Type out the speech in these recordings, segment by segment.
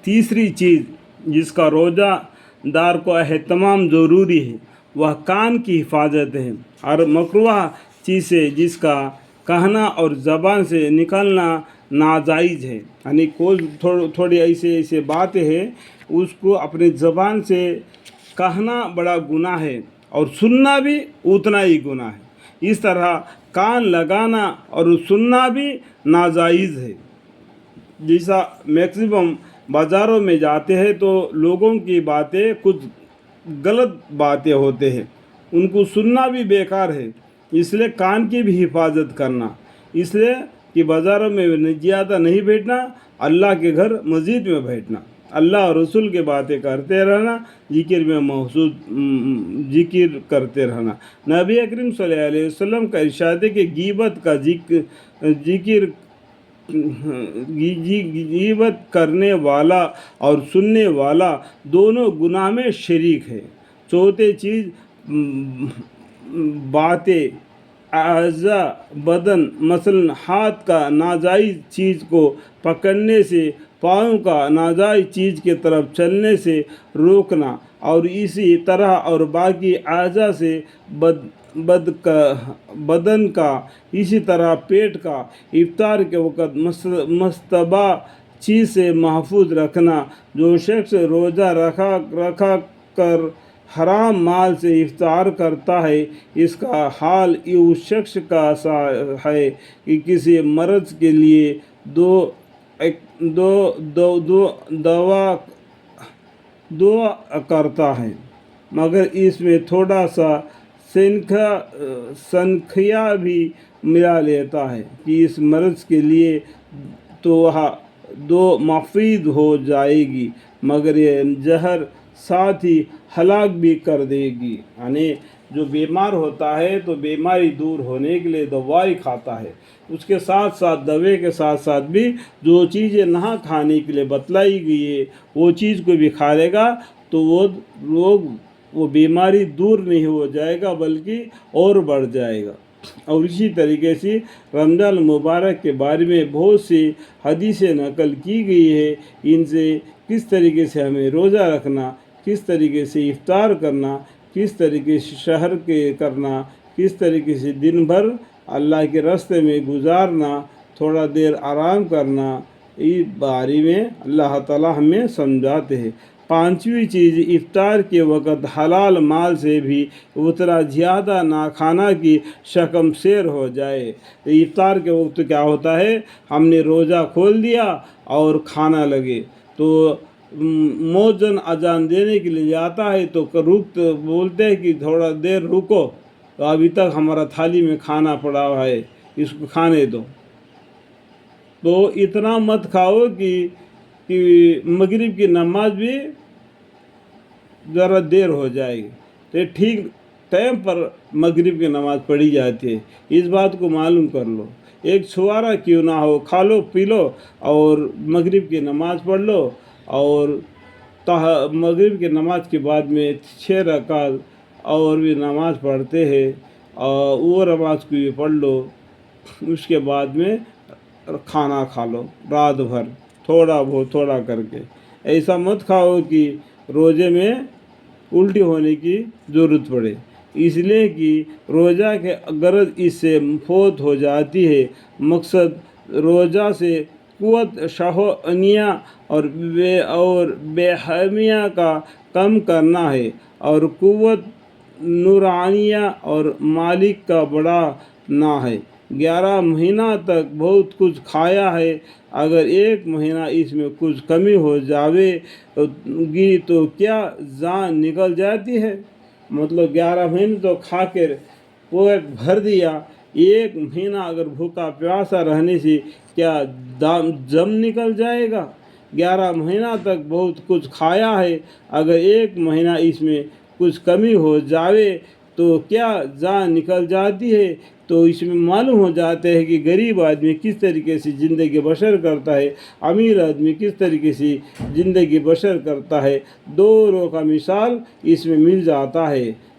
تیسری چیز جس کا روزہ دار کو اہتمام ضروری ہے وہ کان کی حفاظت ہے، اور مکروہ چیز سے جس کا کہنا اور زبان سے نکلنا ناجائز ہے، یعنی کوئی تھوڑی ایسے باتیں ہیں اس کو اپنے زبان سے کہنا بڑا گناہ ہے اور سننا بھی اتنا ہی گناہ ہے۔ اس طرح کان لگانا اور سننا بھی ناجائز ہے۔ جیسا میکسیمم بازاروں میں جاتے ہیں تو لوگوں کی باتیں کچھ غلط باتیں ہوتے ہیں، ان کو سننا بھی بیکار ہے، اس لیے کان کی بھی حفاظت کرنا، اس لیے کہ بازاروں میں زیادہ نہیں بیٹھنا، اللہ کے گھر مسجد میں بیٹھنا، اللہ اور رسول کی باتیں کرتے رہنا، ذکر میں محسوس ذکر کرتے رہنا۔ نبی اکرم صلی اللہ علیہ وسلم کا ارشاد ہے کہ غیبت کا غیبت کرنے والا اور سننے والا دونوں گناہ میں شریک ہے۔ چوتھی چیز باتیں اعضاء بدن مثلا ہاتھ کا ناجائز چیز کو پکڑنے سے، پاؤں کا ناجائز چیز کی طرف چلنے سے روکنا، اور اسی طرح اور باقی اعضاء سے بدن کا، اسی طرح پیٹ کا افطار کے وقت مشتبہ چیز سے محفوظ رکھنا۔ جو شخص روزہ رکھا کر حرام مال سے افطار کرتا ہے اس کا حال اس شخص کا سا ہے کہ کسی مرض کے لیے دعا کرتا ہے مگر اس میں تھوڑا سا سنکھیا بھی ملا لیتا ہے کہ اس مرض کے لیے تو دو مفید ہو جائے گی مگر یہ زہر ساتھ ہی ہلاک بھی کر دے گی۔ یعنی جو بیمار ہوتا ہے تو بیماری دور ہونے کے لیے دوائی کھاتا ہے، اس کے ساتھ ساتھ دوائی کے ساتھ ساتھ بھی جو چیزیں نہ کھانے کے لیے بتلائی گئی ہے وہ چیز کو بھی کھا لے گا تو وہ بیماری دور نہیں ہو جائے گا بلکہ اور بڑھ جائے گا۔ اور اسی طریقے سے رمضان المبارک کے بارے میں بہت سی حدیثیں نقل کی گئی ہے، ان سے کس طریقے سے ہمیں روزہ رکھنا، کس طریقے سے افطار کرنا، کس طریقے سے شہر کے کرنا، کس طریقے سے دن بھر اللہ کے راستے میں گزارنا، تھوڑا دیر آرام کرنا، اس بارے میں اللہ تعالیٰ ہمیں سمجھاتے ہیں۔ پانچویں چیز افطار کے وقت حلال مال سے بھی اتنا زیادہ نہ کھانا کی شکم سیر ہو جائے۔ افطار کے وقت کیا ہوتا ہے، ہم نے روزہ کھول دیا اور کھانا لگے تو مؤذن اذان دینے کے لیے جاتا ہے تو بولتے ہیں کہ تھوڑا دیر رکو، تو ابھی تک ہمارا تھالی میں کھانا پڑا ہوا ہے، اس کو کھانے دو۔ تو اتنا مت کھاؤ کہ مغرب کی نماز بھی ذرا دیر ہو جائے گی، تو ٹھیک ٹائم پر مغرب کی نماز پڑھی جاتی ہے، اس بات کو معلوم کر لو۔ ایک چھوارا کیوں نہ ہو، کھا لو پی لو اور مغرب کی نماز پڑھ لو، اور مغرب کی نماز کے بعد میں 6 رکعت اور بھی نماز پڑھتے ہیں، اور وہ نماز کو بھی پڑھ لو، اس کے بعد میں کھانا کھا لو رات بھر تھوڑا بہت تھوڑا کر کے۔ ایسا مت کھاؤ کہ روزے میں الٹی ہونے کی ضرورت پڑے، اس لیے کہ روزہ کے غرض اس سے فوت ہو جاتی ہے۔ مقصد روزہ سے قوت شہوانیہ اور بے حمیہ کا کم کرنا ہے، اور قوت نورانیہ اور مالک کا بڑھانا ہے۔ 11 مہینہ تک بہت کچھ کھایا ہے، اگر 1 مہینہ اس میں کچھ کمی ہو جاوے گی تو کیا جان نکل جاتی ہے؟ مطلب 11 مہینے تو کھا کر پیٹ بھر دیا، 1 مہینہ اگر بھوکا پیاسا رہنے سے کیا جم نکل جائے گا؟ 11 مہینہ تک بہت کچھ کھایا ہے، اگر 1 مہینہ اس میں کچھ کمی ہو جاوے تو کیا جان نکل جاتی ہے؟ تو اس میں معلوم ہو جاتا ہے کہ غریب آدمی کس طریقے سے زندگی بسر کرتا ہے، امیر آدمی کس طریقے سے زندگی بسر کرتا ہے، دونوں کا مثال اس میں مل جاتا ہے۔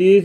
30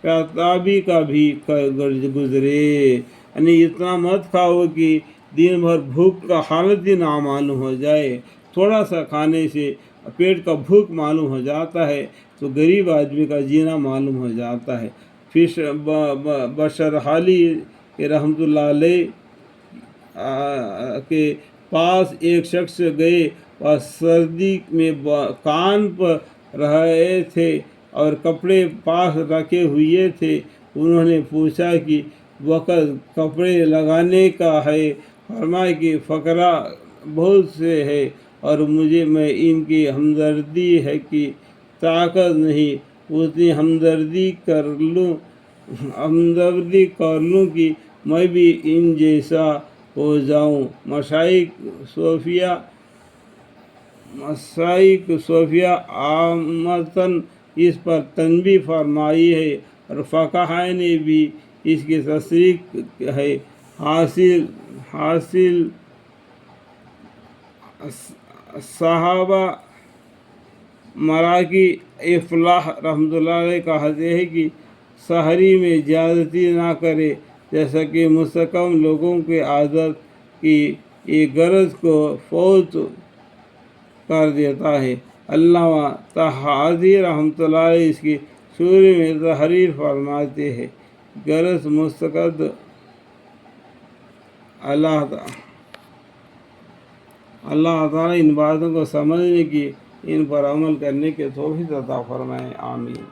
پیتابی کا بھی گزرے، یعنی اتنا مت کھاؤ کہ دن بھر بھوک کا حالت ہی نامعلوم ہو جائے۔ تھوڑا سا کھانے سے پیٹ کا بھوک معلوم ہو جاتا ہے تو غریب آدمی کا جینا معلوم ہو جاتا ہے۔ پھر بشر حالی رحمۃ اللہ علیہ کے پاس ایک شخص گئے اور سردی میں کان پر رہے تھے اور کپڑے پاس رکھے ہوئے تھے۔ انہوں نے پوچھا کہ وقت کپڑے لگانے کا ہے؟ فرمایا کہ فقراء بہت سے ہے اور میں ان کی ہمدردی ہے کہ طاقت نہیں، اتنی ہمدردی کر لوں کہ میں بھی ان جیسا ہو جاؤں۔ مشائخ صوفیہ عامةً اس پر تنبیہ فرمائی ہے اور فقہاء نے بھی اس کی تصریح ہے۔ حاصل صحابہ مراقی افلاح رحمۃ اللہ علیہ کہتے ہیں کہ سحری میں زیادتی نہ کرے، جیسا کہ مستحکم لوگوں کی عادت کی یہ غرض کو فوت کر دیتا ہے۔ علامہ طحاوی رحمۃ اللہ علیہ اس کی سورہ میں تحریر فرماتے ہیں، غرض مستقد اللہ تعالیٰ ان باتوں کو سمجھنے کی، ان پر عمل کرنے کے توفیق عطا فرمائے، آمین۔